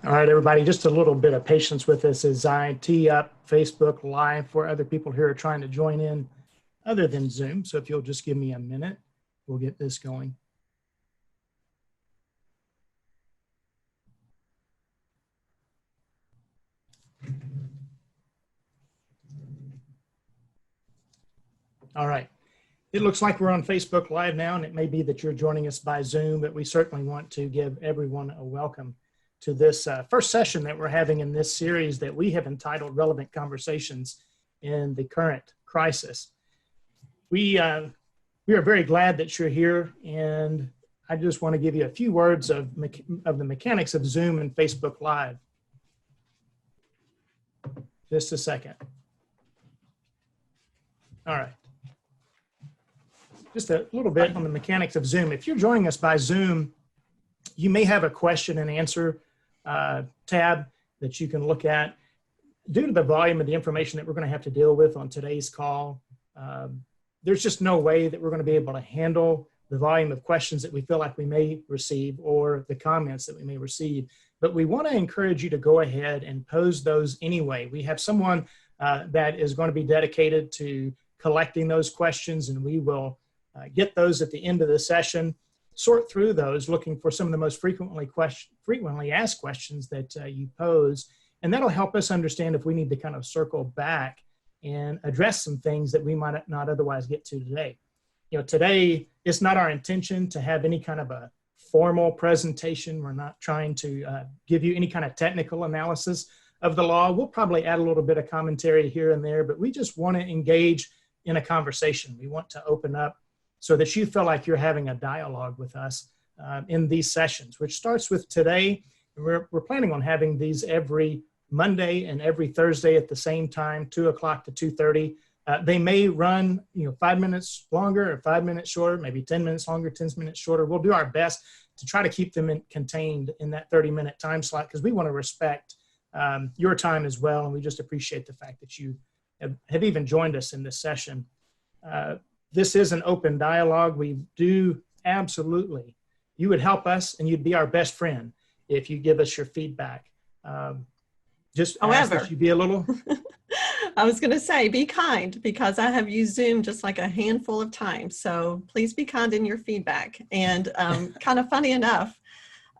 All right, everybody, just a little bit of patience with us as I tee up Facebook Live for other people who are trying to join in other than Zoom. So if you'll just give me a minute, we'll get this going. All right. It looks like we're on Facebook Live now, and it may be that you're joining us by Zoom, but we certainly want to give everyone a welcome to this first session that we're having in this series that we have entitled Relevant Conversations in the Current Crisis. We are very glad that you're here, and I just want to give you a few words of the mechanics of Zoom and Facebook Live. Just a second. All right. Just a little bit on the mechanics of Zoom. If you're joining us by Zoom, you may have a question and answer tab that you can look at. Due to the volume of the information that we're going to have to deal with on today's call, there's just no way that we're going to be able to handle the volume of questions that we feel like we may receive or the comments that we may receive. But we want to encourage you to go ahead and pose those anyway. We have someone that is going to be dedicated to collecting those questions, and we will get those at the end of the session, sort through those, looking for some of the most frequently asked questions that you pose. And that'll help us understand if we need to kind of circle back and address some things that we might not otherwise get to today. You know, today, it's not our intention to have any kind of a formal presentation. We're not trying to give you any kind of technical analysis of the law. We'll probably add a little bit of commentary here and there, but we just want to engage in a conversation. We want to open up so that you feel like you're having a dialogue with us in these sessions, which starts with today. We're planning on having these every Monday and every Thursday at the same time, 2 o'clock to 2:30. They may run 5 minutes longer or 5 minutes shorter, maybe 10 minutes longer, 10 minutes shorter. We'll do our best to try to keep them contained in that 30-minute time slot because we want to respect your time as well. And we just appreciate the fact that you have even joined us in this session. This is an open dialogue. We do absolutely. You would help us and you'd be our best friend if you give us your feedback. Just ask that you be a little. I was going to say, be kind, because I have used Zoom just like a handful of times. So please be kind in your feedback. And kind of funny enough,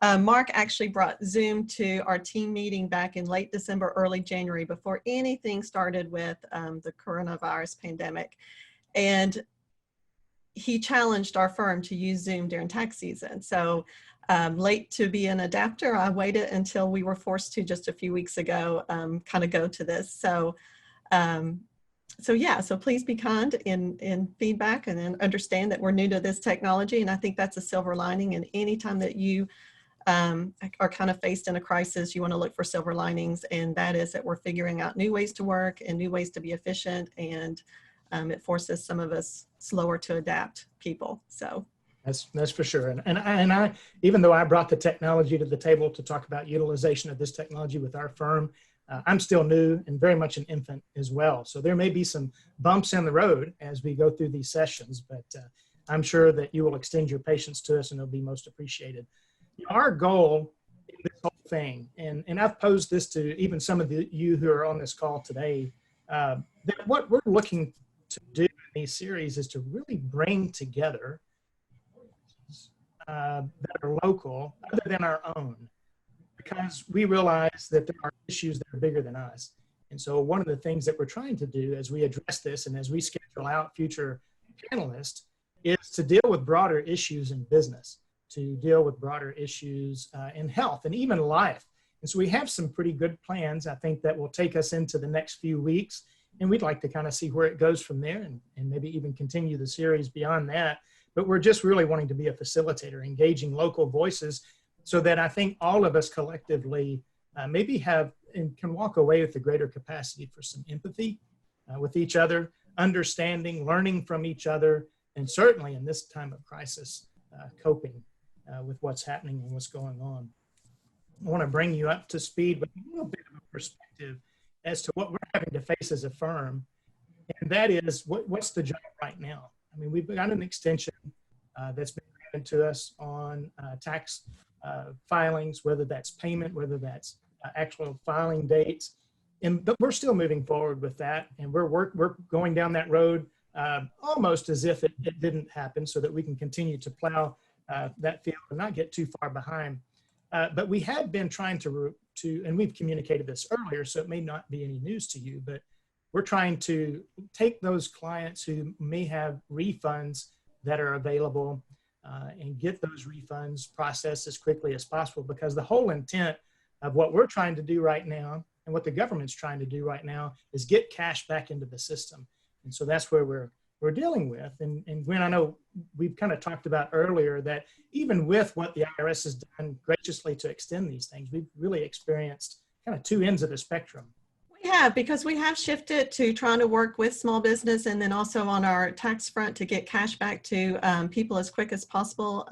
Mark actually brought Zoom to our team meeting back in late December, early January, before anything started with the coronavirus pandemic. And he challenged our firm to use Zoom during tax season. So late to be an adapter, I waited until we were forced to just a few weeks ago kind of go to this. So yeah, so please be kind in feedback and then understand that we're new to this technology. And I think that's a silver lining. And anytime that you are kind of faced in a crisis, you want to look for silver linings. And that is that we're figuring out new ways to work and new ways to be efficient. And it forces some of us slower to adapt people. So that's for sure. And I, even though I brought the technology to the table to talk about utilization of this technology with our firm, I'm still new and very much an infant as well. So there may be some bumps in the road as we go through these sessions, but I'm sure that you will extend your patience to us and it'll be most appreciated. Our goal in this whole thing, and I've posed this to even some of you who are on this call today, that what we're looking to do in these series is to really bring together that are local other than our own, because we realize that there are issues that are bigger than us. And so one of the things that we're trying to do as we address this and as we schedule out future panelists is to deal with broader issues in business, to deal with broader issues in health and even life. And so we have some pretty good plans, I think, that will take us into the next few weeks. And we'd like to kind of see where it goes from there and maybe even continue the series beyond that. But we're just really wanting to be a facilitator, engaging local voices so that I think all of us collectively maybe have and can walk away with a greater capacity for some empathy with each other, understanding, learning from each other, and certainly in this time of crisis, coping with what's happening and what's going on. I want to bring you up to speed with a little bit of a perspective as to what we're having to face as a firm, and that is what's the job right now? I mean, we've got an extension that's been given to us on tax filings, whether that's payment, whether that's actual filing dates. But we're still moving forward with that, and we're going down that road almost as if it didn't happen, so that we can continue to plow that field and not get too far behind. But we have been trying to, and we've communicated this earlier, so it may not be any news to you, but we're trying to take those clients who may have refunds that are available and get those refunds processed as quickly as possible, because the whole intent of what we're trying to do right now and what the government's trying to do right now is get cash back into the system. And so that's where we're dealing with. And Gwen, I know we've kind of talked about earlier that even with what the IRS has done graciously to extend these things, we've really experienced kind of two ends of the spectrum. We have, because we have shifted to trying to work with small business, and then also on our tax front to get cash back to people as quick as possible,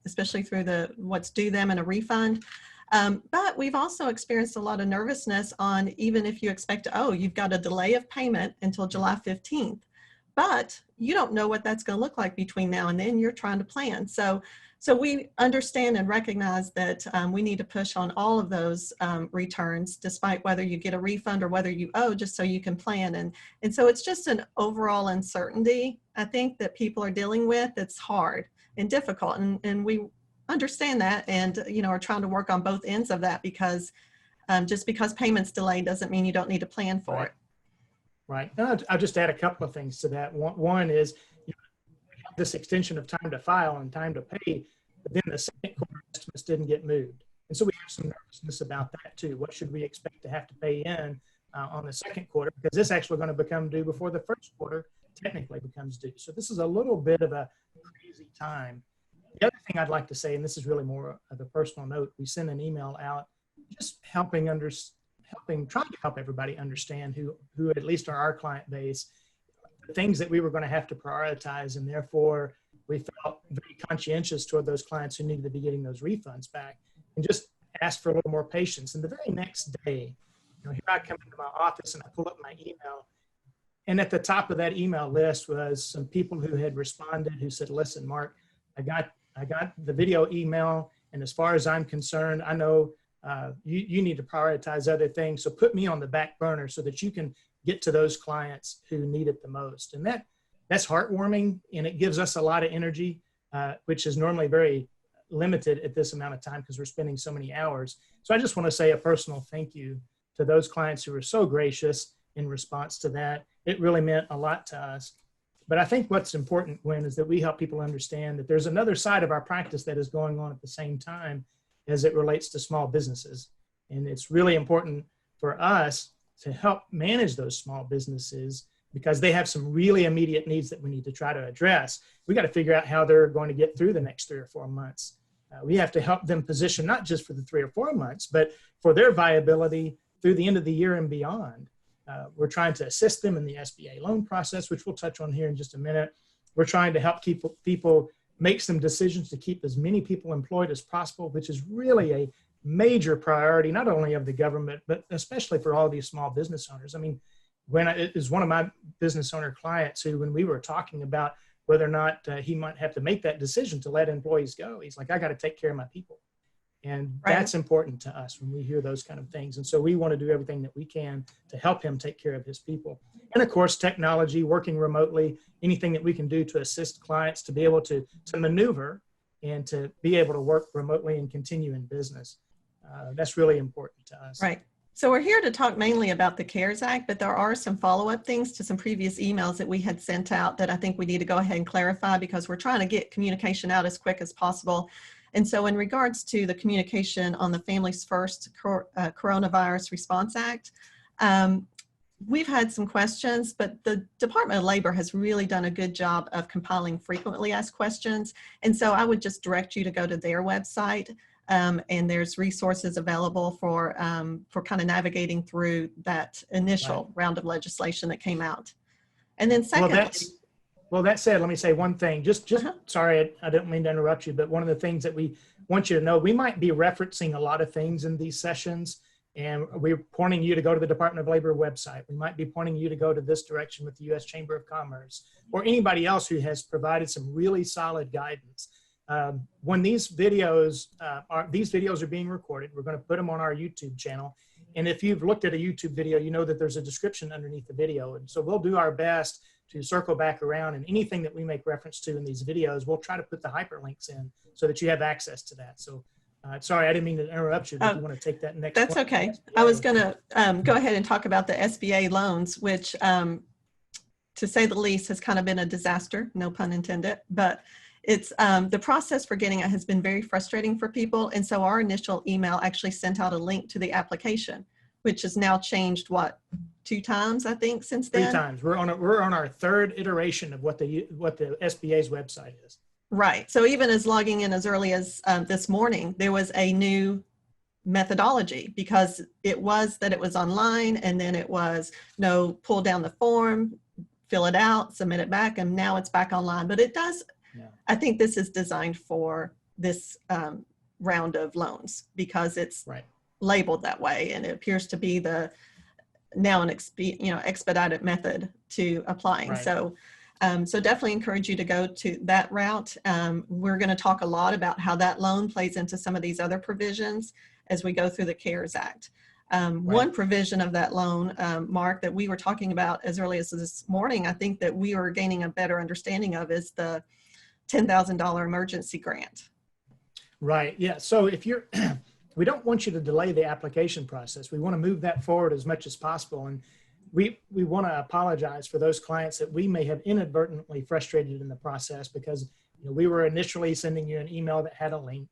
especially through what's due them in a refund. But we've also experienced a lot of nervousness on, even if you expect, oh, you've got a delay of payment until July 15th, but you don't know what that's going to look like between now and then. You're trying to plan. So we understand and recognize that we need to push on all of those returns, despite whether you get a refund or whether you owe, just so you can plan. And so it's just an overall uncertainty, I think, that people are dealing with. It's hard and difficult. And we understand that, and are trying to work on both ends of that, because just because payments delayed doesn't mean you don't need to plan for it. Right. I'll just add a couple of things to that. One is this extension of time to file and time to pay, but then the second quarter estimates didn't get moved. And so we have some nervousness about that too. What should we expect to have to pay in on the second quarter? Because this actually going to become due before the first quarter technically becomes due. So this is a little bit of a crazy time. The other thing I'd like to say, and this is really more of a personal note, we sent an email out just trying to help everybody understand who at least are our client base, the things that we were going to have to prioritize, and therefore we felt very conscientious toward those clients who needed to be getting those refunds back, and just ask for a little more patience. And the very next day, here I come into my office and I pull up my email, and at the top of that email list was some people who had responded who said, listen, Mark, I got the video email, and as far as I'm concerned, I know you need to prioritize other things. So put me on the back burner so that you can get to those clients who need it the most. And that's heartwarming, and it gives us a lot of energy, which is normally very limited at this amount of time because we're spending so many hours. So I just want to say a personal thank you to those clients who were so gracious in response to that. It really meant a lot to us. But I think what's important, Gwen, is that we help people understand that there's another side of our practice that is going on at the same time as it relates to small businesses. And it's really important for us to help manage those small businesses because they have some really immediate needs that we need to try to address. We got to figure out how they're going to get through the next 3 or 4 months. We have to help them position not just for the 3 or 4 months, but for their viability through the end of the year and beyond. We're trying to assist them in the SBA loan process, which we'll touch on here in just a minute. We're trying to help people make some decisions to keep as many people employed as possible, which is really a major priority, not only of the government, but especially for all these small business owners. I mean, when it is one of my business owner clients who, when we were talking about whether or not he might have to make that decision to let employees go, he's like, I got to take care of my people. And that's important to us when we hear those kind of things. And so we want to do everything that we can to help him take care of his people. And of course, technology, working remotely, anything that we can do to assist clients to be able to maneuver and to be able to work remotely and continue in business. That's really important to us. Right. So we're here to talk mainly about the CARES Act, but there are some follow-up things to some previous emails that we had sent out that I think we need to go ahead and clarify because we're trying to get communication out as quick as possible. And so in regards to the communication on the Families First Coronavirus Response Act, we've had some questions, but the Department of Labor has really done a good job of compiling frequently asked questions. And so I would just direct you to go to their website, and there's resources available for kind of navigating through that initial round of legislation that came out. And then secondly, well, that said, let me say one thing. Just sorry, I didn't mean to interrupt you, but one of the things that we want you to know, we might be referencing a lot of things in these sessions, and we're pointing you to go to the Department of Labor website. We might be pointing you to go to this direction with the U.S. Chamber of Commerce or anybody else who has provided some really solid guidance. when these videos are being recorded, we're going to put them on our YouTube channel. And if you've looked at a YouTube video, you know that there's a description underneath the video. And so we'll do our best to circle back around, and anything that we make reference to in these videos, we'll try to put the hyperlinks in so that you have access to that. So sorry, I didn't mean to interrupt you, but if you want to take that next. That's okay. I was going to go ahead and talk about the SBA loans, which to say the least has kind of been a disaster, no pun intended, but it's the process for getting it has been very frustrating for people. And so our initial email actually sent out a link to the application, which has now changed, what, 2 times, I think, since then? 3 times. We're on our 3rd iteration of what the SBA's website is. Right. So even as logging in as early as this morning, there was a new methodology, because it was that it was online, and then it was pull down the form, fill it out, submit it back, and now it's back online. But it does, I think this is designed for this round of loans, because it's labeled that way, and it appears to be now an expedited method to applying. Right. So definitely encourage you to go to that route. We're going to talk a lot about how that loan plays into some of these other provisions as we go through the CARES Act. One provision of that loan, Mark, that we were talking about as early as this morning, I think that we are gaining a better understanding of, is the $10,000 emergency grant. Right. Yeah. So if you're, we don't want you to delay the application process. We want to move that forward as much as possible. And we want to apologize for those clients that we may have inadvertently frustrated in the process, because we were initially sending you an email that had a link.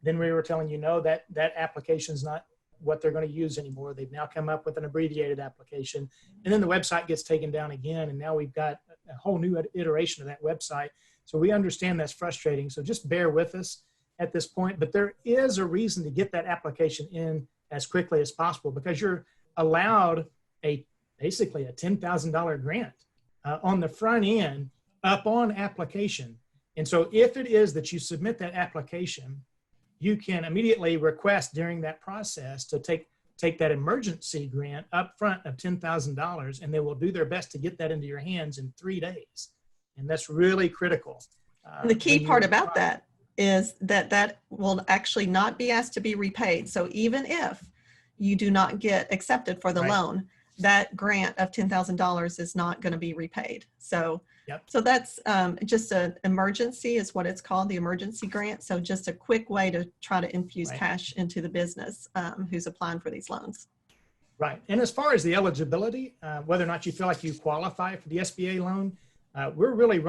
Then we were telling you, no, that application is not what they're going to use anymore. They've now come up with an abbreviated application, and then the website gets taken down again. And now we've got a whole new iteration of that website. So we understand that's frustrating. So just bear with us at this point, but there is a reason to get that application in as quickly as possible, because you're allowed basically a $10,000 grant on the front end upon application. And so if it is that you submit that application, you can immediately request during that process to take that emergency grant up front of $10,000, and they will do their best to get that into your hands in 3 days. And that's really critical. And the key part about that is that will actually not be asked to be repaid. So even if you do not get accepted for the loan, that grant of $10,000 is not going to be repaid. So, so that's just an emergency is what it's called, the emergency grant. So just a quick way to try to infuse cash into the business who's applying for these loans. Right. And as far as the eligibility, whether or not you feel like you qualify for the SBA loan, we're really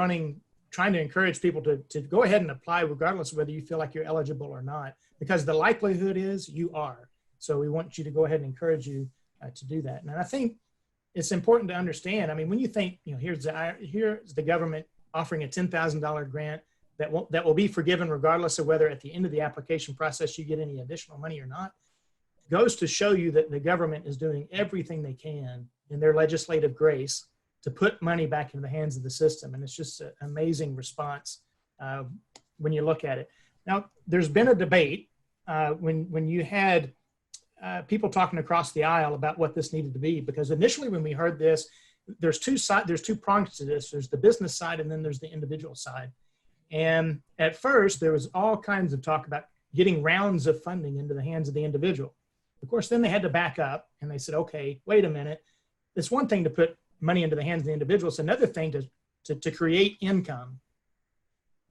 trying to encourage people to go ahead and apply regardless of whether you feel like you're eligible or not, because the likelihood is you are. So we want you to go ahead and encourage you to do that. And I think it's important to understand, I mean, when you think, here's the government offering a $10,000 grant that will be forgiven regardless of whether at the end of the application process you get any additional money or not, goes to show you that the government is doing everything they can in their legislative grace to put money back into the hands of the system. And it's just an amazing response when you look at it. Now, there's been a debate when you had people talking across the aisle about what this needed to be, because initially when we heard this, there's two prongs to this. There's the business side, and then there's the individual side. And at first, there was all kinds of talk about getting rounds of funding into the hands of the individual. Of course, then they had to back up, and they said, okay, wait a minute. It's one thing to put money into the hands of the individual. It's another thing to create income.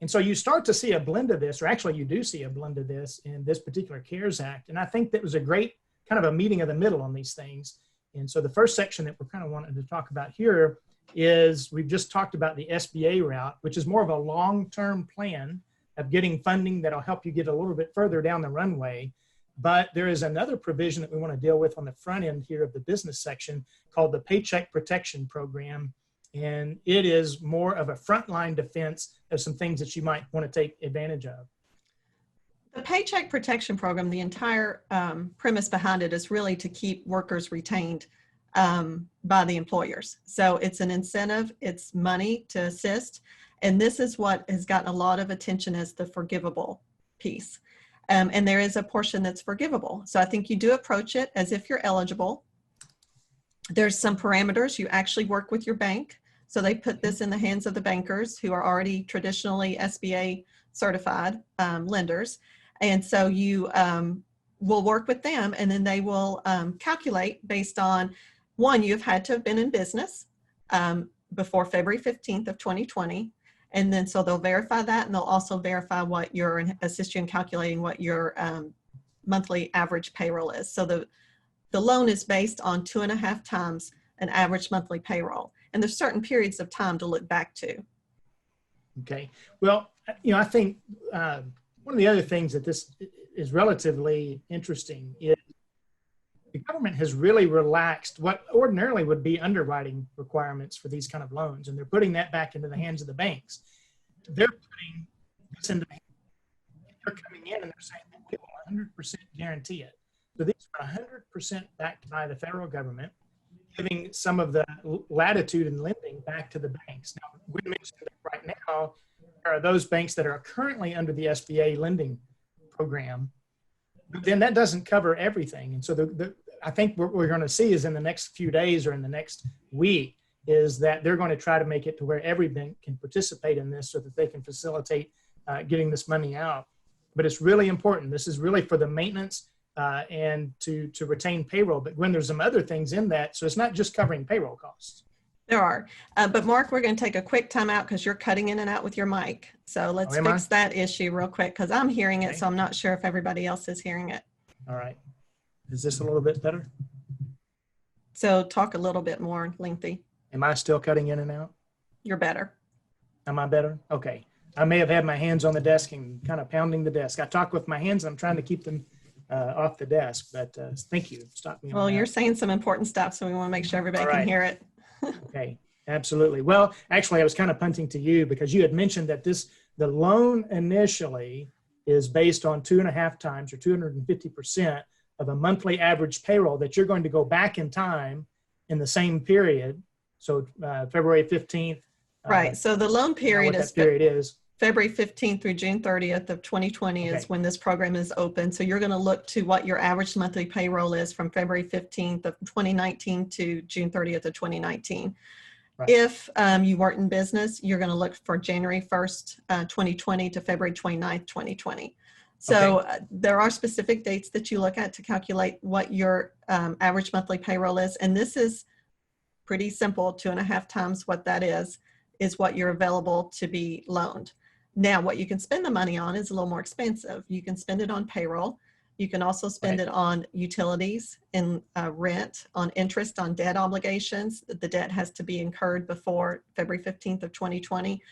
And so you start to see a blend of this, or actually you do see a blend of this in this particular CARES Act. And I think that was a great kind of a meeting of the middle on these things. And so the first section that we're kind of wanting to talk about here is we've just talked about the SBA route, which is more of a long-term plan of getting funding that'll help you get a little bit further down the runway. But there is another provision that we want to deal with on the front end here of the business section called the Paycheck Protection Program. And it is more of a frontline defense of some things that you might want to take advantage of. The Paycheck Protection Program, the entire premise behind it is really to keep workers retained by the employers. So it's an incentive, it's money to assist. And this is what has gotten a lot of attention as the forgivable piece. And there is a portion that's forgivable. So I think you do approach it as if you're eligible. There's some parameters. You actually work with your bank. So they put this in the hands of the bankers who are already traditionally SBA certified lenders. And so you will work with them, and then they will calculate based on, one, you've had to have been in business before February 15th of 2020. And then so they'll verify that, and they'll also verify what your, and assist you in calculating what your monthly average payroll is. So the loan is based on 2.5 times an average monthly payroll. And there's certain periods of time to look back to. Okay. Well, I think one of the other things that this is relatively interesting is the government has really relaxed what ordinarily would be underwriting requirements for these kind of loans, and they're putting that back into the hands of the banks. They're putting this into the hands. They're coming in and they're saying we will 100% guarantee it. So these are 100% backed by the federal government, giving some of the latitude in lending back to the banks. Now, we mentioned that right now there are those banks that are currently under the SBA lending program, but then that doesn't cover everything. And so I think what we're going to see is in the next few days or in the next week is that they're going to try to make it to where every bank can participate in this so that they can facilitate getting this money out. But it's really important. This is really for the maintenance and to retain payroll. But when there's some other things in that, so it's not just covering payroll costs. There are. But Mark, we're going to take a quick time out because you're cutting in and out with your mic. So let's fix that issue real quick because I'm hearing it. Okay. So I'm not sure if everybody else is hearing it. All right. Is this a little bit better? So talk a little bit more lengthy. Am I still cutting in and out? You're better. Am I better? Okay. I may have had my hands on the desk and kind of pounding the desk. I talk with my hands. I'm trying to keep them off the desk, but thank you. Stop me. Well, you're saying some important stuff, so we want to make sure everybody can hear it. Okay, absolutely. Well, actually, I was kind of punting to you because you had mentioned that the loan initially is based on 2.5 times or 250% of a monthly average payroll that you're going to go back in time in the same period. So February 15th. Right. So the loan period is February 15th through June 30th of 2020 is when this program is open. So you're going to look to what your average monthly payroll is from February 15th of 2019 to June 30th of 2019. Right. If you weren't in business, you're going to look for January 1st, 2020 to February 29th, 2020. So there are specific dates that you look at to calculate what your average monthly payroll is. And this is pretty simple. 2.5 times what that is what you're available to be loaned. Now, what you can spend the money on is a little more expensive. You can spend it on payroll. You can also spend it on utilities and rent, on interest, on debt obligations. The debt has to be incurred before February 15th of 2020.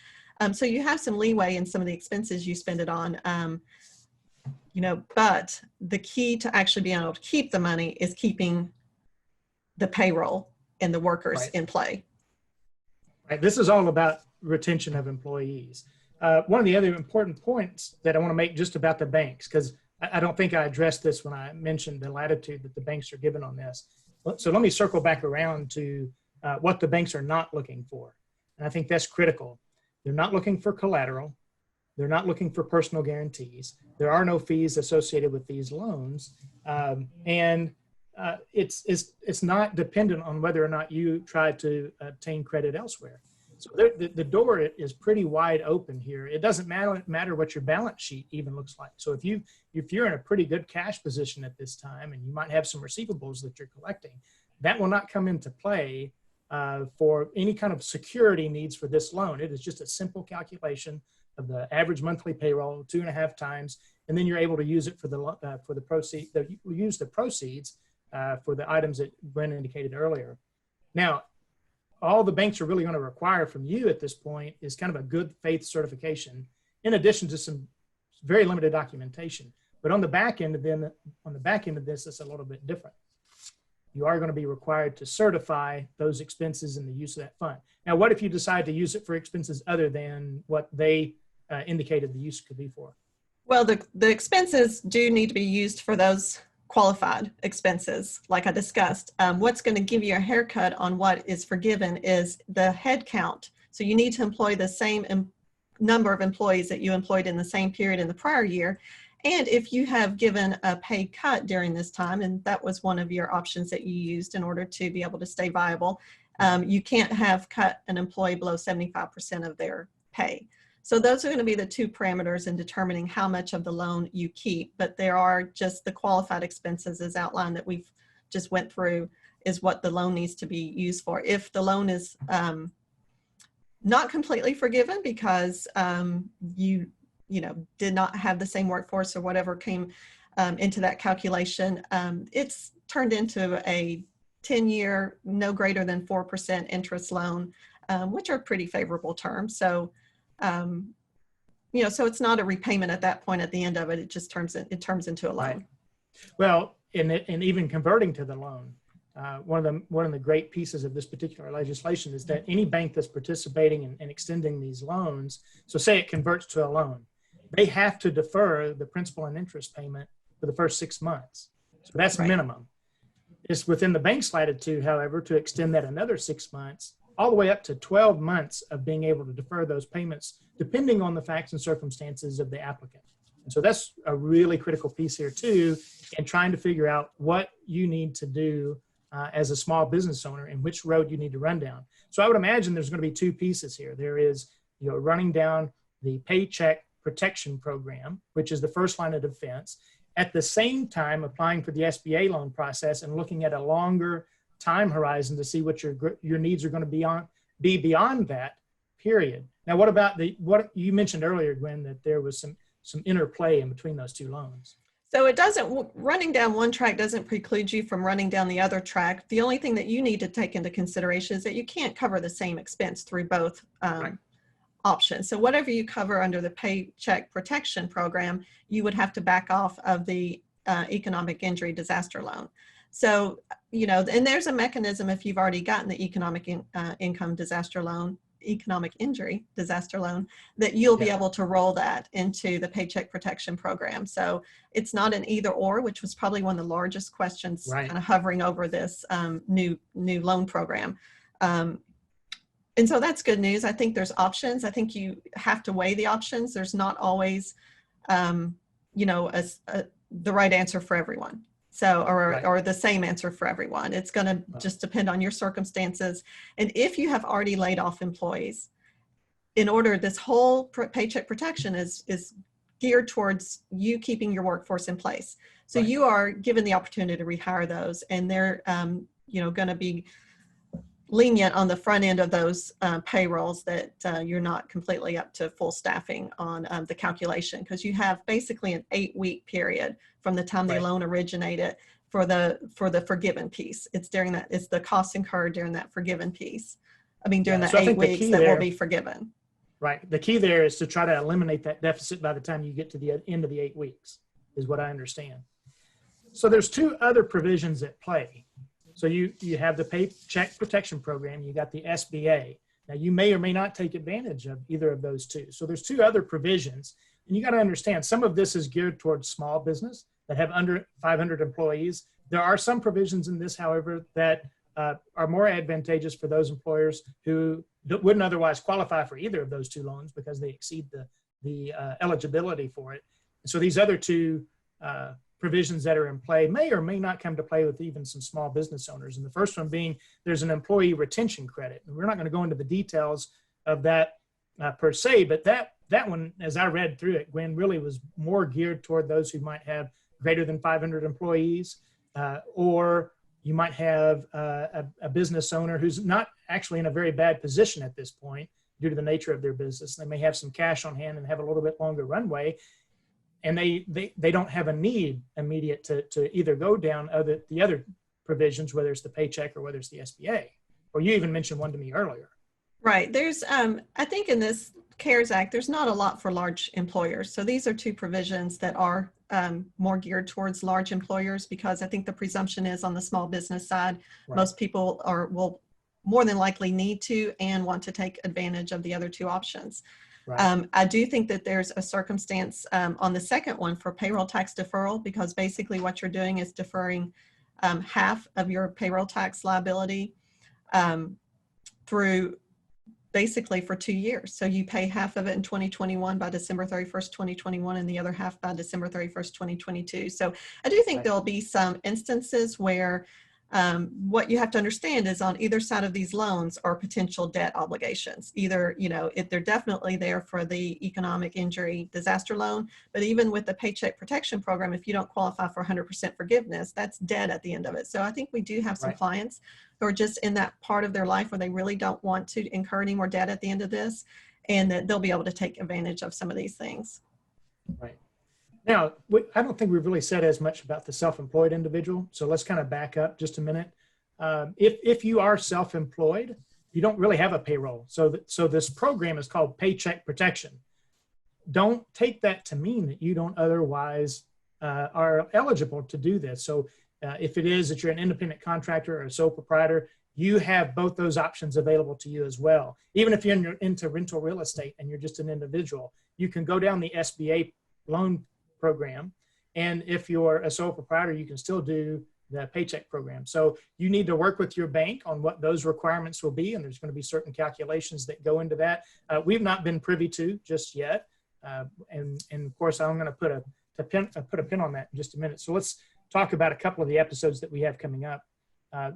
So you have some leeway in some of the expenses you spend it on. But the key to actually being able to keep the money is keeping the payroll and the workers in play. Right. This is all about retention of employees. One of the other important points that I want to make just about the banks, because I don't think I addressed this when I mentioned the latitude that the banks are given on this. So let me circle back around to what the banks are not looking for. And I think that's critical. They're not looking for collateral. They're not looking for personal guarantees. There are no fees associated with these loans. It's not dependent on whether or not you try to obtain credit elsewhere. So the door is pretty wide open here. It doesn't matter what your balance sheet even looks like. So if you're in a pretty good cash position at this time, and you might have some receivables that you're collecting, that will not come into play for any kind of security needs for this loan. It is just a simple calculation of the average monthly payroll 2.5 times, and then you're able to use it for the proceeds. Use the proceeds for the items that Brent indicated earlier. Now, all the banks are really going to require from you at this point is kind of a good faith certification, in addition to some very limited documentation. But on the back end of this, it's a little bit different. You are going to be required to certify those expenses and the use of that fund. Now, what if you decide to use it for expenses other than what they indicated the use could be for? Well, the expenses do need to be used for those qualified expenses, like I discussed. What's going to give you a haircut on what is forgiven is the head count. So you need to employ the same number of employees that you employed in the same period in the prior year. And if you have given a pay cut during this time, and that was one of your options that you used in order to be able to stay viable, you can't have cut an employee below 75% of their pay. So those are going to be the two parameters in determining how much of the loan you keep, but there are just the qualified expenses as outlined that we've just went through is what the loan needs to be used for. If the loan is not completely forgiven because you did not have the same workforce or whatever came into that calculation, it's turned into a 10-year, no greater than 4% interest loan, which are pretty favorable terms. So, so it's not a repayment at that point. At the end of it, it just turns into a loan. Right. Well, and even converting to the loan, one of the great pieces of this particular legislation is that any bank that's participating in extending these loans, so say it converts to a loan, they have to defer the principal and interest payment for the first 6 months. So that's right. minimum. It's within the bank's latitude, however, to extend that another 6 months, all the way up to 12 months of being able to defer those payments, depending on the facts and circumstances of the applicant. And so that's a really critical piece here too, in trying to figure out what you need to do as a small business owner and which road you need to run down. So I would imagine there's going to be two pieces here. There is, running down the Paycheck Protection Program, which is the first line of defense, at the same time applying for the SBA loan process and looking at a longer time horizon to see what your needs are going to be beyond that period. Now, what about what you mentioned earlier, Gwen, that there was some interplay in between those two loans? So running down one track doesn't preclude you from running down the other track. The only thing that you need to take into consideration is that you can't cover the same expense through both Right. options. So whatever you cover under the Paycheck Protection Program, you would have to back off of the economic injury disaster loan. So, and there's a mechanism if you've already gotten the economic injury disaster loan, that you'll be able to roll that into the Paycheck Protection Program. So it's not an either or, which was probably one of the largest questions Right. kind of hovering over this new loan program. And so that's good news. I think there's options. I think you have to weigh the options. There's not always, the right answer for everyone. So, or the same answer for everyone. It's going to just depend on your circumstances. And if you have already laid off employees, in order, this whole paycheck protection is geared towards you keeping your workforce in place. So Right. you are given the opportunity to rehire those, and they're, going to be lenient on the front end of those payrolls that you're not completely up to full staffing on the calculation, because you have basically an 8-week period from the time the Right. loan originated for the forgiven piece. It's the cost incurred during that forgiven piece. During that So I 8 think the weeks key that there- will be forgiven. Right. The key there is to try to eliminate that deficit by the time you get to the end of the 8 weeks, is what I understand. So there's two other provisions at play. So you have the Paycheck Protection Program, you got the SBA. Now you may or may not take advantage of either of those two. So there's two other provisions, and you got to understand some of this is geared towards small business that have under 500 employees. There are some provisions in this, however, that are more advantageous for those employers who wouldn't otherwise qualify for either of those two loans because they exceed the eligibility for it. And so these other two provisions that are in play may or may not come to play with even some small business owners. And the first one being there's an employee retention credit. And we're not going to go into the details of that per se, but that one, as I read through it, Gwen, really was more geared toward those who might have greater than 500 employees, or you might have a business owner who's not actually in a very bad position at this point due to the nature of their business. They may have some cash on hand and have a little bit longer runway, and they don't have a need immediate to either go down the other provisions, whether it's the paycheck or whether it's the SBA. Or you even mentioned one to me earlier. Right. There's, I think in this CARES Act, there's not a lot for large employers. So these are two provisions that are more geared towards large employers, because I think the presumption is on the small business side, Right. most people will more than likely need to and want to take advantage of the other two options. Right. I do think that there's a circumstance on the second one for payroll tax deferral, because basically what you're doing is deferring half of your payroll tax liability through basically for 2 years. So you pay half of it in 2021 by December 31st, 2021, and the other half by December 31st, 2022. So I do think Right. there'll be some instances where What you have to understand is on either side of these loans are potential debt obligations. Either, if they're definitely there for the economic injury disaster loan, but even with the Paycheck Protection Program, if you don't qualify for 100% forgiveness, that's debt at the end of it. So I think we do have some Right. clients who are just in that part of their life where they really don't want to incur any more debt at the end of this, and that they'll be able to take advantage of some of these things. Right. Now, I don't think we've really said as much about the self-employed individual. So let's kind of back up just a minute. If you are self-employed, you don't really have a payroll. So this program is called Paycheck Protection. Don't take that to mean that you don't otherwise are eligible to do this. So if it is that you're an independent contractor or a sole proprietor, you have both those options available to you as well. Even if you're into rental real estate and you're just an individual, you can go down the SBA loan program. And if you're a sole proprietor, you can still do the paycheck program. So you need to work with your bank on what those requirements will be. And there's going to be certain calculations that go into that. We've not been privy to just yet. And of course, I'm going to put a pin on that in just a minute. So let's talk about a couple of the episodes that we have coming up.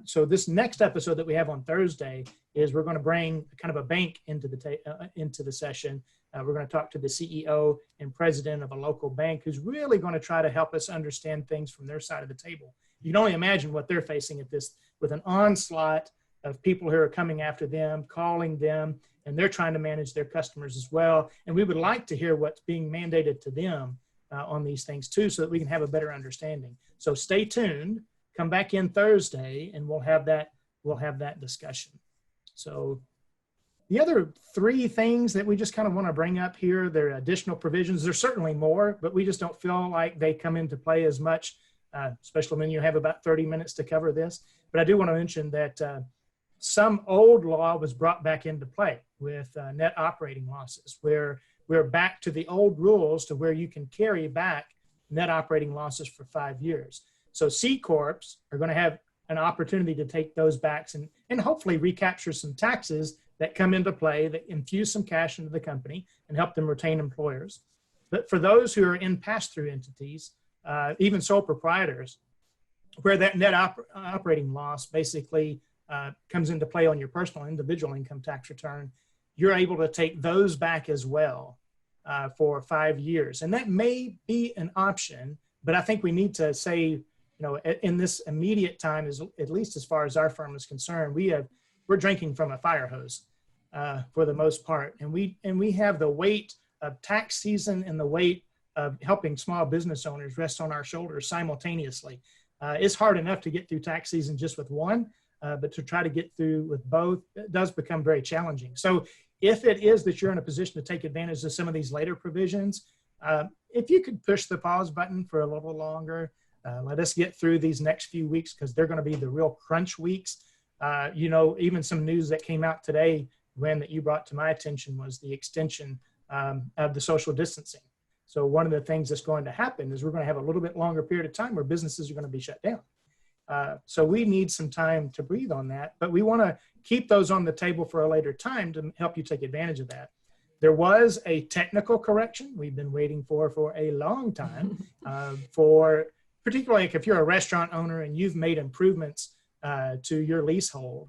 So this next episode that we have on Thursday is we're going to bring kind of a bank into the session. We're going to talk to the CEO and president of a local bank who's really going to try to help us understand things from their side of the table. You can only imagine what they're facing at this, with an onslaught of people who are coming after them, calling them, and they're trying to manage their customers as well. And we would like to hear what's being mandated to them on these things too, so that we can have a better understanding. So stay tuned, come back in Thursday, and we'll have that discussion. So the other three things that we just kind of want to bring up here, there are additional provisions. There's certainly more, but we just don't feel like they come into play as much, especially when you have about 30 minutes to cover this. But I do want to mention that some old law was brought back into play with net operating losses, where we're back to the old rules to where you can carry back net operating losses for 5 years. So C Corps are going to have an opportunity to take those back and hopefully recapture some taxes that come into play, that infuse some cash into the company and help them retain employers. But for those who are in pass-through entities, even sole proprietors, where that net operating loss basically comes into play on your personal individual income tax return, you're able to take those back as well for 5 years. And that may be an option, but I think we need to say, in this immediate time, at least as far as our firm is concerned, we're drinking from a fire hose for the most part. And we have the weight of tax season and the weight of helping small business owners rest on our shoulders simultaneously. It's hard enough to get through tax season just with one, but to try to get through with both, it does become very challenging. So if it is that you're in a position to take advantage of some of these later provisions, if you could push the pause button for a little longer, let us get through these next few weeks, because they're going to be the real crunch weeks. Even some news that came out today, Gwen, that you brought to my attention, was the extension of the social distancing. So one of the things that's going to happen is we're going to have a little bit longer period of time where businesses are going to be shut down. So we need some time to breathe on that, but we want to keep those on the table for a later time to help you take advantage of that. There was a technical correction we've been waiting for a long time, particularly if you're a restaurant owner and you've made improvements to your leasehold.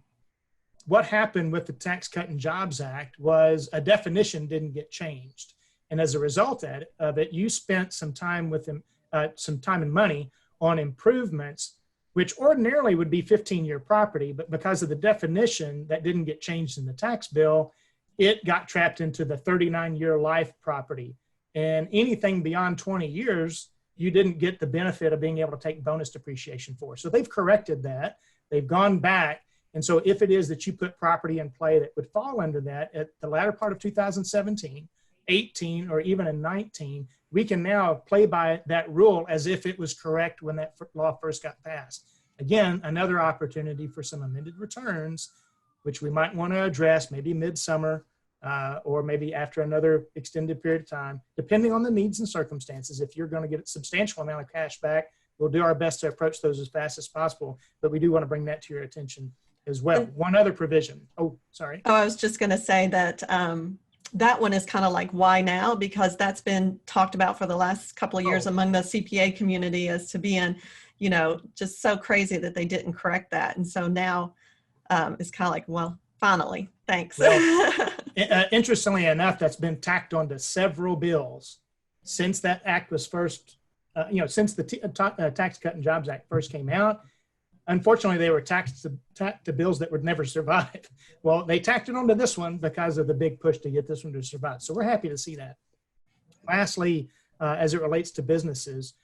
What happened with the Tax Cut and Jobs Act was a definition didn't get changed. And as a result of it, you spent some time and money on improvements, which ordinarily would be 15-year property, but because of the definition that didn't get changed in the tax bill, it got trapped into the 39-year life property. And anything beyond 20 years, you didn't get the benefit of being able to take bonus depreciation for. So they've corrected that. They've gone back. And so if it is that you put property in play that would fall under that at the latter part of 2017, 18, or even in 19, we can now play by that rule as if it was correct when that law first got passed. Again, another opportunity for some amended returns, which we might want to address maybe midsummer or maybe after another extended period of time, depending on the needs and circumstances. If you're going to get a substantial amount of cash back, we'll do our best to approach those as fast as possible, but we do want to bring that to your attention as well. One other provision. Oh, sorry. Oh, I was just going to say that that one is kind of like, why now? Because that's been talked about for the last couple of years among the CPA community as to being, just so crazy that they didn't correct that. And so now it's kind of like, well, finally, thanks. Well, interestingly enough, that's been tacked onto several bills since that act was first, since the Tax Cut and Jobs Act first came out. Unfortunately, they were tacked to bills that would never survive. Well, they tacked it onto this one because of the big push to get this one to survive. So we're happy to see that. Lastly, as it relates to businesses,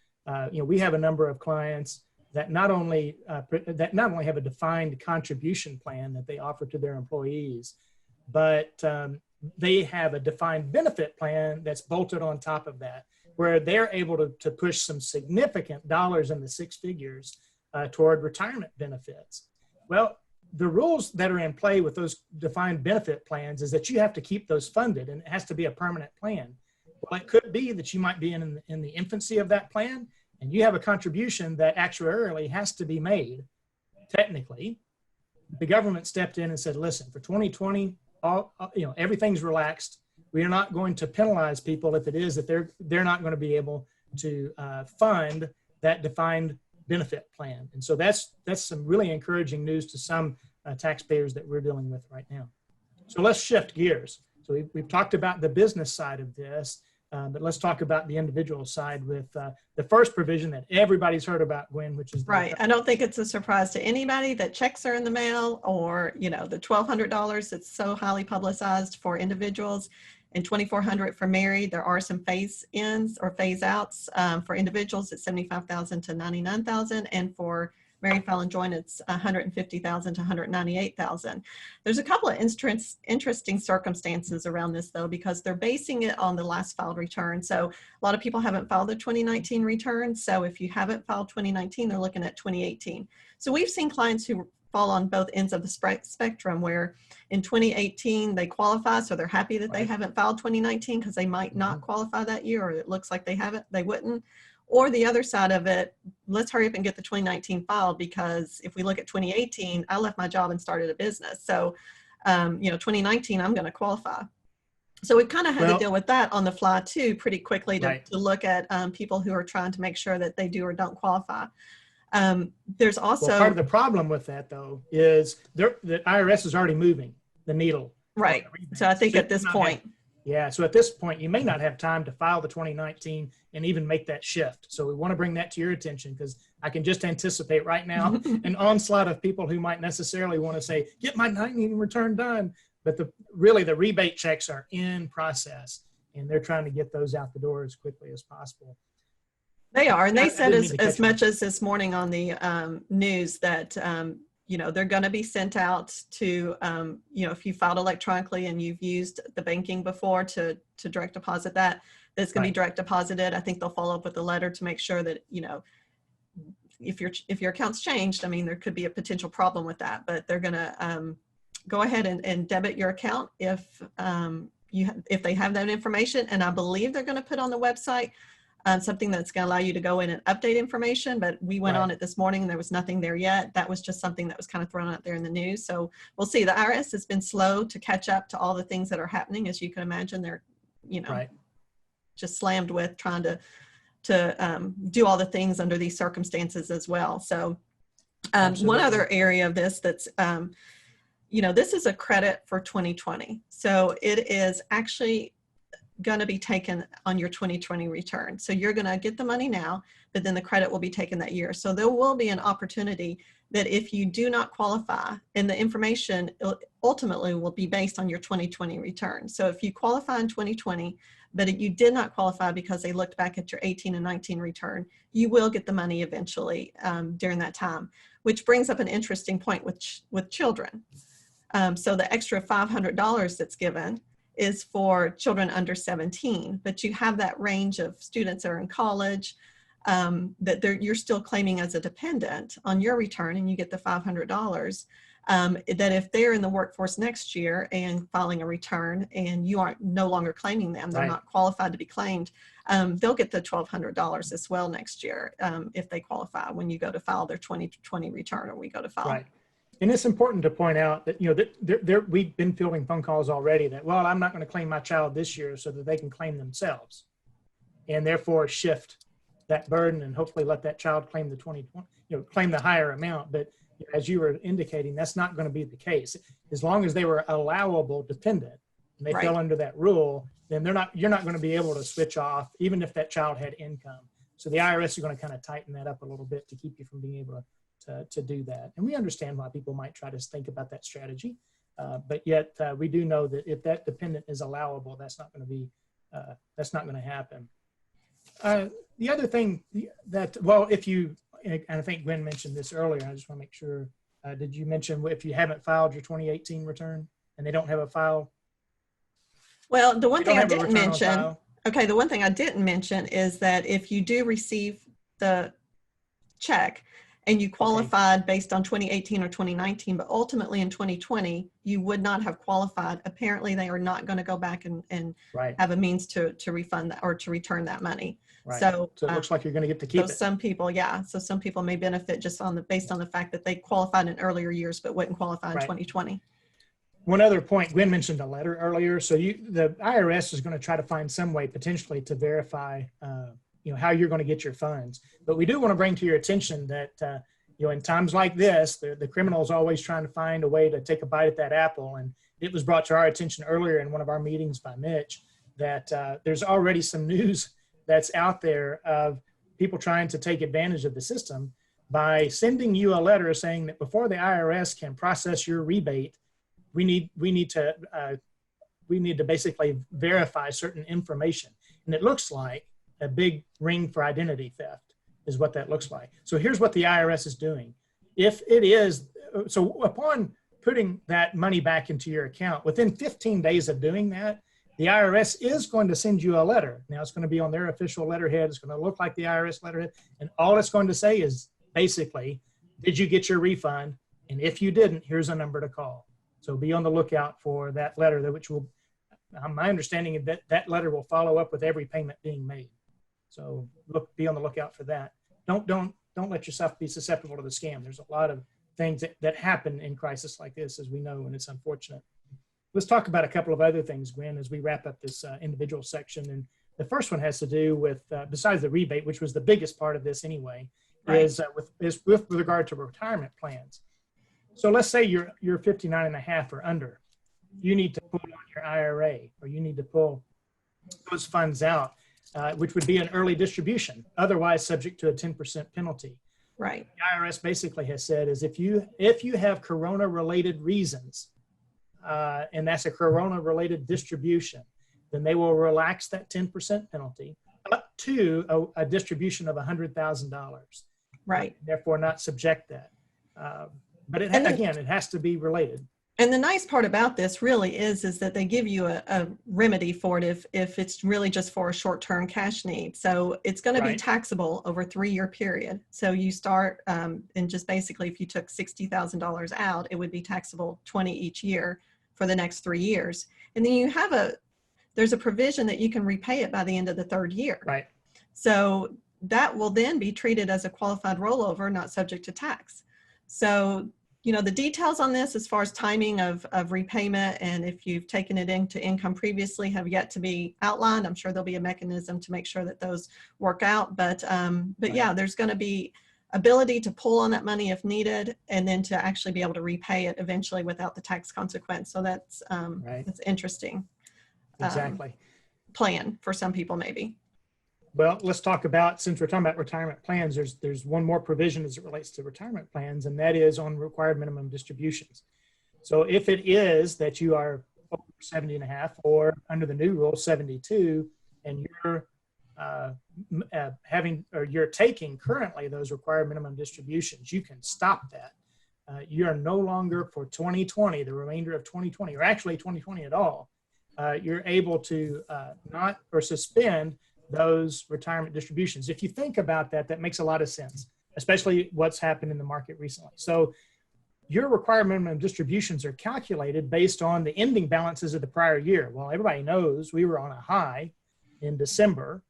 we have a number of clients that not only have a defined contribution plan that they offer to their employees, but they have a defined benefit plan that's bolted on top of that, where they're able to push some significant dollars in the six figures toward retirement benefits. Well, the rules that are in play with those defined benefit plans is that you have to keep those funded, and it has to be a permanent plan. Well, it could be that you might be in the infancy of that plan, and you have a contribution that actuarially has to be made. Technically, the government stepped in and said, listen, for 2020, everything's relaxed. We are not going to penalize people if it is that they're not going to be able to fund that defined benefit plan. And so that's some really encouraging news to some taxpayers that we're dealing with right now. So let's shift gears. So we've talked about the business side of this, but let's talk about the individual side with the first provision that everybody's heard about, Gwen, which is right. I don't think it's a surprise to anybody that checks are in the mail, or the $1,200 that's so highly publicized for individuals, and $2,400 for married. There are some phase ins or phase outs. For individuals, it's $75,000 to $99,000, and for married, filing, joint, it's $150,000 to $198,000. There's a couple of interesting circumstances around this, though, because they're basing it on the last filed return. So a lot of people haven't filed their 2019 return. So if you haven't filed 2019, they're looking at 2018. So we've seen clients who fall on both ends of the spectrum, where in 2018 they qualify, so they're happy that they haven't filed 2019 because they might not qualify that year, or it looks like they wouldn't. Or the other side of it, let's hurry up and get the 2019 filed, because if we look at 2018, I left my job and started a business. So 2019, I'm going to qualify. So we kind of had to deal with that on the fly too, pretty quickly to look at people who are trying to make sure that they do or don't qualify. There's also part of the problem with that, though, is the IRS is already moving the needle. Right. So I think at this point. So at this point, you may not have time to file the 2019 and even make that shift. So we want to bring that to your attention, because I can just anticipate right now an onslaught of people who might necessarily want to say, get my 19 return done. But really the rebate checks are in process, and they're trying to get those out the door as quickly as possible. They are, and they said as much as this morning on the news that, they're going to be sent out to, if you filed electronically and you've used the banking before to direct deposit that's going to be direct deposited. I think they'll follow up with a letter to make sure that, if your account's changed, I mean, there could be a potential problem with that, but they're going to go ahead and debit your account if they have that information. And I believe they're going to put on the website something that's going to allow you to go in and update information, but we went on it this morning and there was nothing there yet. That was just something that was kind of thrown out there in the news. So we'll see. The IRS has been slow to catch up to all the things that are happening. As you can imagine, they're, just slammed with trying to do all the things under these circumstances as well. So one other area of this that's, this is a credit for 2020. So it is actually going to be taken on your 2020 return. So you're going to get the money now, but then the credit will be taken that year. So there will be an opportunity that if you do not qualify, and the information ultimately will be based on your 2020 return. So if you qualify in 2020, but you did not qualify because they looked back at your 18 and 19 return, you will get the money eventually during that time, which brings up an interesting point with children. So the extra $500 that's given is for children under 17, but you have that range of students that are in college that you're still claiming as a dependent on your return, and you get the $500. That if they're in the workforce next year and filing a return and you are no longer claiming them, they're not qualified to be claimed, they'll get the $1,200 as well next year if they qualify when you go to file their 2020 return, or we go to file. Right. And it's important to point out that, we've been fielding phone calls already that, well, I'm not going to claim my child this year so that they can claim themselves, and therefore shift that burden and hopefully let that child claim the 2020, claim the higher amount. But as you were indicating, that's not going to be the case. As long as they were allowable dependent and they Right. fell under that rule, then you're not going to be able to switch off even if that child had income. So the IRS is going to kind of tighten that up a little bit to keep you from being able to do that. And we understand why people might try to think about that strategy. But yet we do know that if that dependent is allowable, that's not going to happen. The other thing that, well, and I think Gwen mentioned this earlier, I just want to make sure, did you mention if you haven't filed your 2018 return and they don't have a file? Well, the one thing I didn't mention, the one thing I didn't mention is that if you do receive the check and you qualified based on 2018 or 2019, but ultimately in 2020, you would not have qualified. Apparently, they are not going to go back and have a means to refund that or to return that money. Right. So it looks like you're going to get to keep it. Some people, so some people may benefit just based on the fact that they qualified in earlier years, but wouldn't qualify in 2020. One other point, Gwen mentioned a letter earlier. So the IRS is going to try to find some way potentially to verify, how you're going to get your funds. But we do want to bring to your attention that, in times like this, the criminal is always trying to find a way to take a bite at that apple. And it was brought to our attention earlier in one of our meetings by Mitch that there's already some news that's out there of people trying to take advantage of the system by sending you a letter saying that before the IRS can process your rebate, we need to basically verify certain information. And it looks like a big ring for identity theft is what that looks like. So here's what the IRS is doing. If it is, so upon putting that money back into your account, within 15 days of doing that, the IRS is going to send you a letter. Now it's going to be on their official letterhead. It's going to look like the IRS letterhead. And all it's going to say is basically, did you get your refund? And if you didn't, here's a number to call. So be on the lookout for that letter, which will, my understanding is that letter will follow up with every payment being made. So be on the lookout for that. Don't let yourself be susceptible to the scam. There's a lot of things that happen in crisis like this, as we know, and it's unfortunate. Let's talk about a couple of other things, Gwen, as we wrap up this individual section. And the first one has to do with, besides the rebate, which was the biggest part of this anyway, is with regard to retirement plans. So let's say you're 59 and a half or under. You need to pull on your IRA, or you need to pull those funds out, which would be an early distribution, otherwise subject to a 10% penalty. Right. The IRS basically has said is if you have corona-related reasons, and that's a corona-related distribution, then they will relax that 10% penalty up to a distribution of $100,000. Right. Therefore, not subject that. But it has to be related. And the nice part about this really is that they give you a remedy for it if it's really just for a short-term cash need. So it's going to be taxable over a 3-year period. So you start and just basically if you took $60,000 out, it would be taxable 20 each year for the next 3 years. And then there's a provision that you can repay it by the end of the 3rd year. Right. So that will then be treated as a qualified rollover, not subject to tax. So the details on this as far as timing of repayment and if you've taken it into income previously have yet to be outlined. I'm sure there'll be a mechanism to make sure that those work out. But yeah, there's going to be ability to pull on that money if needed and then to actually be able to repay it eventually without the tax consequence. So that's interesting. Exactly. Plan for some people maybe. Well, let's talk about, since we're talking about retirement plans, there's one more provision as it relates to retirement plans, and that is on required minimum distributions. So if it is that you are over 70 and a half or under the new rule 72, and you're you're taking currently those required minimum distributions, you can stop that. You are no longer for 2020, the remainder of 2020, or actually 2020 at all, you're able to not or suspend those retirement distributions. If you think about that, that makes a lot of sense, especially what's happened in the market recently. So your required minimum distributions are calculated based on the ending balances of the prior year. Well, everybody knows we were on a high in December,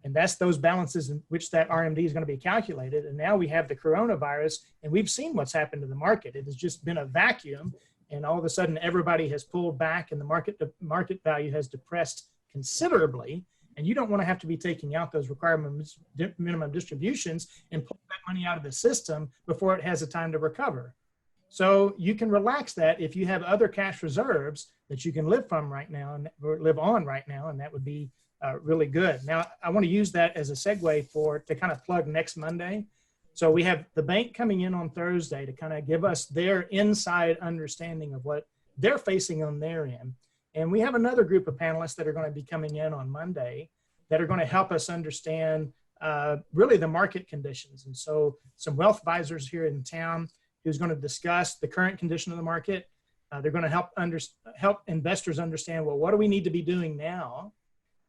and that's those balances in which that RMD is going to be calculated. And now we have the coronavirus, and we've seen what's happened to the market. It has just been a vacuum, and all of a sudden everybody has pulled back, and the market value has depressed considerably. And you don't want to have to be taking out those minimum distributions and pull that money out of the system before it has a time to recover. So you can relax that if you have other cash reserves that you can live from right now or live on right now, and that would be really good. Now, I want to use that as a segue to kind of plug next Monday. So we have the bank coming in on Thursday to kind of give us their inside understanding of what they're facing on their end. And we have another group of panelists that are going to be coming in on Monday that are going to help us understand really the market conditions. And so some wealth advisors here in town who's going to discuss the current condition of the market. They're going to help investors understand, well, what do we need to be doing now?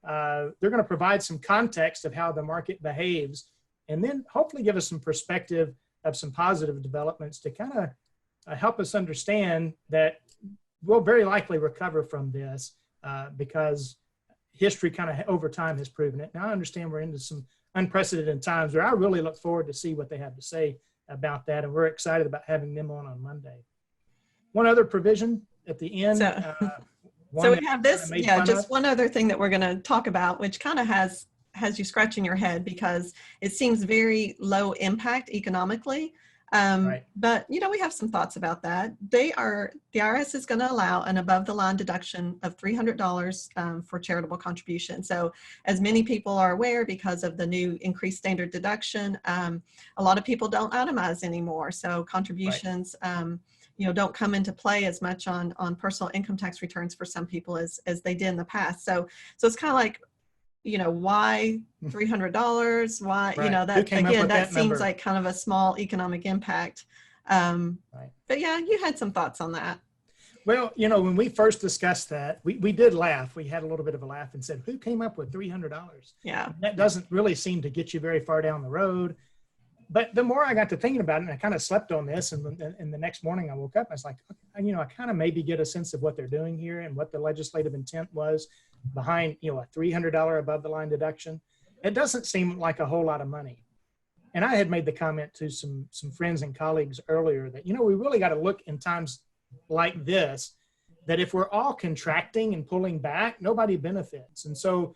They're going to provide some context of how the market behaves, and then hopefully give us some perspective of some positive developments to kind of help us understand that we'll very likely recover from this because history kind of over time has proven it. Now I understand we're into some unprecedented times where I really look forward to see what they have to say about that. And we're excited about having them on Monday. One other provision at the end. So we have this, just one other thing that we're going to talk about, which kind of has you scratching your head because it seems very low impact economically. Right. But, we have some thoughts about that. The IRS is going to allow an above the line deduction of $300 for charitable contribution. So as many people are aware, because of the new increased standard deduction, a lot of people don't itemize anymore. So contributions, don't come into play as much on personal income tax returns for some people as they did in the past. So it's kind of like, why $300? Why, right. that seems like kind of a small economic impact. Right. But yeah, you had some thoughts on that. Well, when we first discussed that, we did laugh. We had a little bit of a laugh and said, who came up with $300? Yeah. That doesn't really seem to get you very far down the road. But the more I got to thinking about it, and I kind of slept on this, and the next morning I woke up, I was like, I kind of maybe get a sense of what they're doing here and what the legislative intent was behind, a $300 above the line deduction. It doesn't seem like a whole lot of money. And I had made the comment to some friends and colleagues earlier that, we really got to look in times like this, that if we're all contracting and pulling back, nobody benefits. And so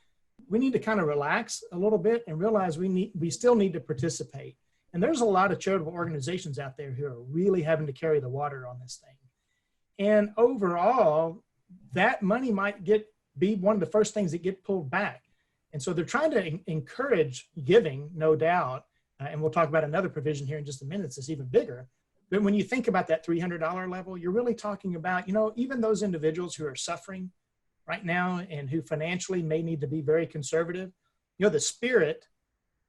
we need to kind of relax a little bit and realize we still need to participate. And there's a lot of charitable organizations out there who are really having to carry the water on this thing. And overall, that money might be one of the first things that get pulled back. And so they're trying to encourage giving, no doubt. And we'll talk about another provision here in just a minute that's even bigger. But when you think about that $300 level, you're really talking about, even those individuals who are suffering right now and who financially may need to be very conservative, the spirit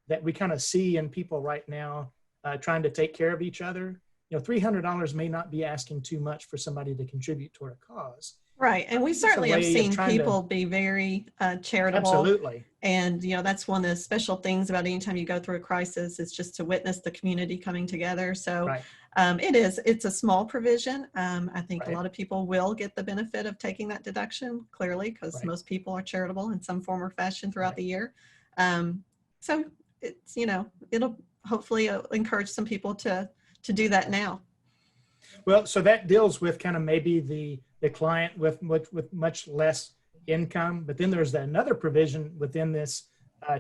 that we kind of see in people right now trying to take care of each other, $300 may not be asking too much for somebody to contribute toward a cause. Right. And we certainly have seen people be very charitable. Absolutely. And, that's one of the special things about anytime you go through a crisis is just to witness the community coming together. So right. It's a small provision. I think right. a lot of people will get the benefit of taking that deduction, clearly, because right. most people are charitable in some form or fashion throughout right. the year. So it's, it'll hopefully encourage some people to do that now. Well, so that deals with kind of maybe the client with much less income, but then there's another provision within this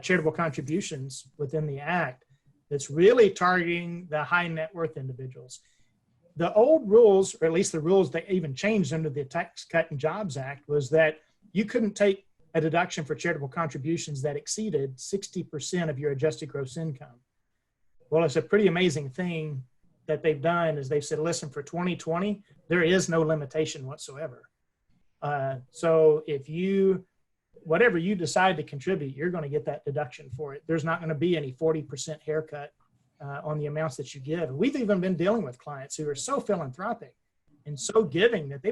charitable contributions within the act that's really targeting the high net worth individuals. The old rules, or at least the rules that even changed under the Tax Cut and Jobs Act, was that you couldn't take a deduction for charitable contributions that exceeded 60% of your adjusted gross income. Well, it's a pretty amazing thing that they've done is they've said, listen, for 2020, there is no limitation whatsoever. So if whatever you decide to contribute, you're going to get that deduction for it. There's not going to be any 40% haircut on the amounts that you give. We've even been dealing with clients who are so philanthropic and so giving that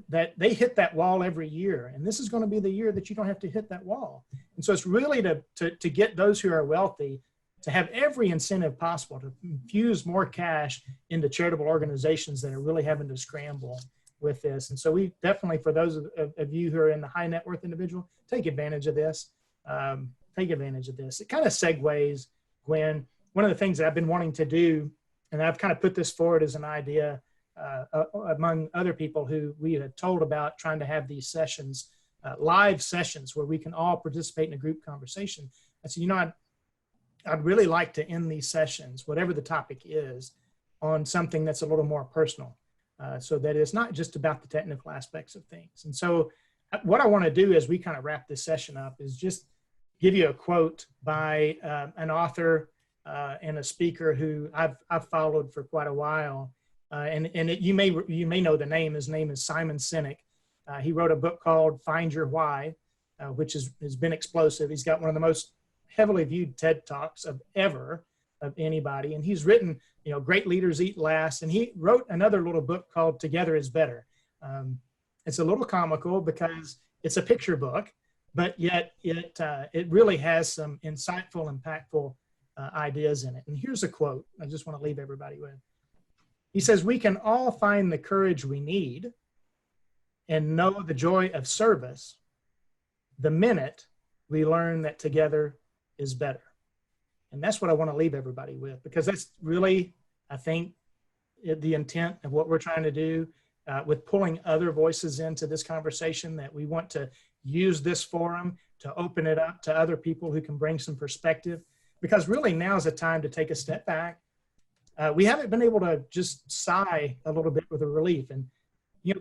that they hit that wall every year. And this is going to be the year that you don't have to hit that wall. And so it's really to get those who are wealthy to have every incentive possible to infuse more cash into charitable organizations that are really having to scramble with this. And so we definitely, for those of you who are in the high net worth individual, take advantage of this. Take advantage of this. It kind of segues when one of the things that I've been wanting to do, and I've kind of put this forward as an idea among other people who we had told about trying to have these sessions live sessions where we can all participate in a group conversation. I said, I'd really like to end these sessions, whatever the topic is, on something that's a little more personal, so that it's not just about the technical aspects of things. And so what I want to do as we kind of wrap this session up is just give you a quote by an author and a speaker who I've followed for quite a while. You may know the name. His name is Simon Sinek. He wrote a book called Find Your Why, which has been explosive. He's got one of the most heavily viewed TED Talks of anybody. And he's written, Great Leaders Eat Last. And he wrote another little book called Together is Better. It's a little comical because it's a picture book, but yet it really has some insightful, impactful ideas in it. And here's a quote I just want to leave everybody with. He says, "We can all find the courage we need and know the joy of service the minute we learn that together is better." And that's what I want to leave everybody with, because that's really, I think, the intent of what we're trying to do with pulling other voices into this conversation, that we want to use this forum to open it up to other people who can bring some perspective, because really now is the time to take a step back. We haven't been able to just sigh a little bit with a relief. And,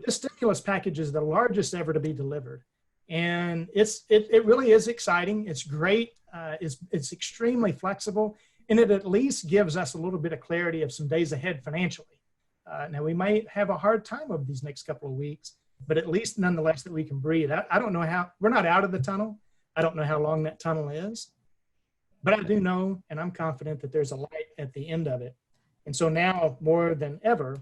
this stimulus package is the largest ever to be delivered. And it really is exciting. It's great. It's extremely flexible. And it at least gives us a little bit of clarity of some days ahead financially. Now, we might have a hard time over these next couple of weeks, but at least nonetheless that we can breathe. I don't know how, we're not out of the tunnel. I don't know how long that tunnel is, but I do know, and I'm confident that there's a light at the end of it. And so now more than ever,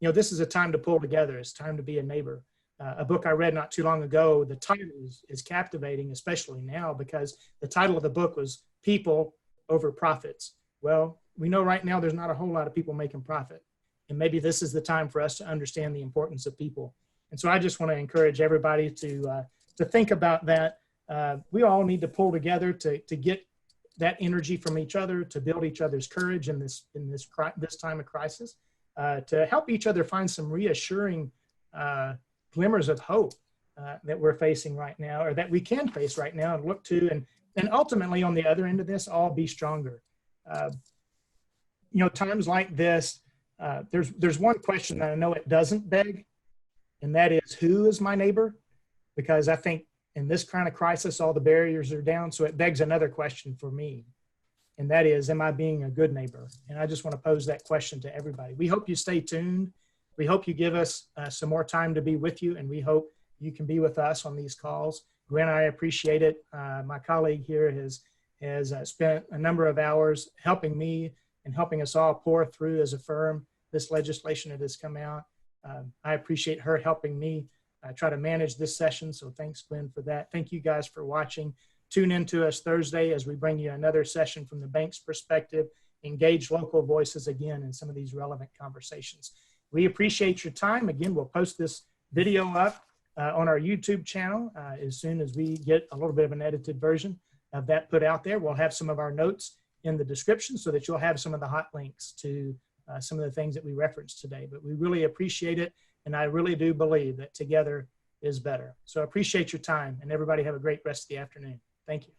this is a time to pull together. It's time to be a neighbor. A book I read not too long ago, the title is captivating, especially now, because the title of the book was People Over Profits. Well, we know right now there's not a whole lot of people making profit. And maybe this is the time for us to understand the importance of people. And so I just want to encourage everybody to think about that. We all need to pull together to get that energy from each other, to build each other's courage in this time of crisis, to help each other find some reassuring glimmers of hope that we're facing right now, or that we can face right now and look to, and ultimately on the other end of this, all be stronger. Times like this, there's one question that I know it doesn't beg, and that is, who is my neighbor? Because I think in this kind of crisis, all the barriers are down. So it begs another question for me. And that is, am I being a good neighbor? And I just want to pose that question to everybody. We hope you stay tuned. We hope you give us some more time to be with you. And we hope you can be with us on these calls. Gwen, I appreciate it. My colleague here has spent a number of hours helping me and helping us all pour through as a firm this legislation that has come out. I appreciate her helping me try to manage this session. So thanks, Gwen, for that. Thank you guys for watching. Tune in to us Thursday as we bring you another session from the bank's perspective, engage local voices again in some of these relevant conversations. We appreciate your time. Again, we'll post this video up on our YouTube channel as soon as we get a little bit of an edited version of that put out there. We'll have some of our notes in the description so that you'll have some of the hot links to some of the things that we referenced today. But we really appreciate it, and I really do believe that together is better. So I appreciate your time, and everybody have a great rest of the afternoon. Thank you.